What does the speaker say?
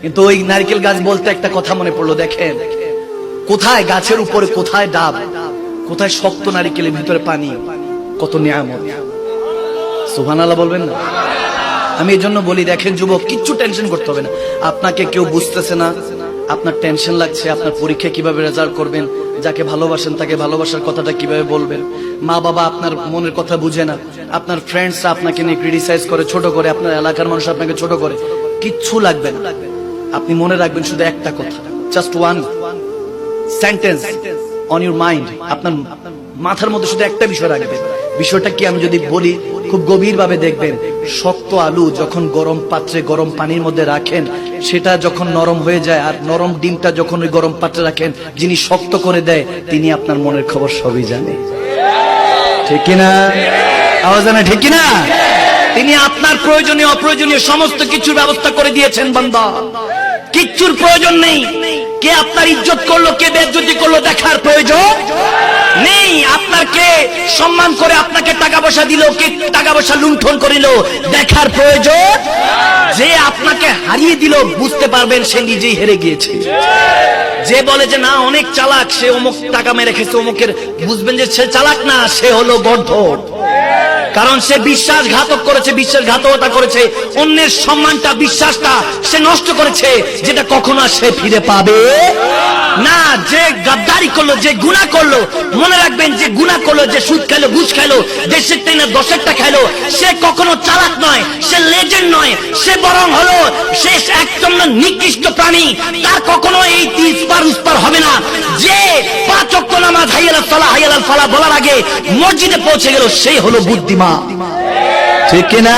কিন্তু ওই নারকেল গাছ বলতে একটা কথা মনে পড়লো, দেখেন কোথায় গাছের উপরে, কোথায় ডাব, কোথায় শক্ত নারকেলের ভিতরে পানি, কত নিয়ামত। সুবহানাল্লাহ বলবেন না? আমি এই জন্য বলি, দেখেন যুবক, কিচ্ছু টেনশন করতে হবে না। আপনাকে কেউ বুঝতেছে না, আপনার টেনশন লাগছে, আপনার পরীক্ষা কিভাবে রেজাল্ট করবেন, যাকে ভালোবাসেন তাকে ভালোবাসার কথাটা কিভাবে বলবেন, মা বাবা আপনার মনের কথা বুঝে না, আপনার ফ্রেন্ডসরা আপনাকে নিয়ে ক্রিটিসাইজ করে, ছোট করে, আপনার এলাকার মানুষ আপনাকে ছোট করে, কিচ্ছু লাগবে না। আপনি মনে রাখবেন শুধু একটা কথা, just one sentence on your mind. আপনার মাথার মধ্যে শুধু একটা বিষয় রাখবেন। বিষয়টা কি আমি যদি বলি, খুব গভীর ভাবে দেখবেন। শক্ত আলু যখন গরম পাত্রে গরম পানির মধ্যে রাখেন, সেটা যখন নরম হয়ে যায়, আর নরম ডিমটা যখন ওই গরম পাত্রে রাখেন, যিনি শক্ত করে দেয় তিনি আপনার মনের খবর সবই জানে। ঠিক কিনা? আওয়াজ না? ঠিক কিনা? তিনি আপনার প্রয়োজনীয় অপ্রয়োজনীয় সমস্ত কিছুর ব্যবস্থা করে দিয়েছেন বান্দা। কিচ্ছুর প্রয়োজন নেই। কে আপনার ইজ্জত করলো, কে বেইজ্জতি করলো দেখার প্রয়োজন নেই। আপনার কে সম্মান করে আপনাকে টাকা পয়সা দিল, কে টাকা পয়সা লুণ্ঠন করিল দেখার প্রয়োজন। যে আপনাকে হারিয়ে দিল বুঝতে পারবেন সে নিজেই হেরে গিয়েছে। যে বলে যে না অনেক চালাক, সে অমুক টাকা মেরে খেয়েছে অমুকের, বুঝবেন যে সে চালাক না, সে হলো গর্ধব। কারণ সে বিশ্বাসঘাতক করেছে, বিশ্বাসঘাতকতা করেছে, অন্যের সম্মানটা, বিশ্বাসটা সে নষ্ট করেছে, যেটা কখনো সে ফিরে পাবে না। যে গাদ্দারি করলো, যে গুনাহ করলো, মনে রাখবেন যে গুনাহ করলো, যে সুদ খাইলো, ঘুষ খাইলো, দেশের টাইনা দশেরটা খাইলো, সে কখনো চালাক নয়, সে লেজেন্ড নয়, সে বরং হলো সে একদম নিকৃষ্ট প্রাণী। তার কখনো এই তিসপার উসপার হবে না। যে 5 ওয়াক্ত নামাজ হাইয়ালাস সালাহ হাইয়ালাল ফালাহ বলার আগে মসজিদে পৌঁছে গেল, সেই হলো বুদ্ধিমান। ঠিক কিনা?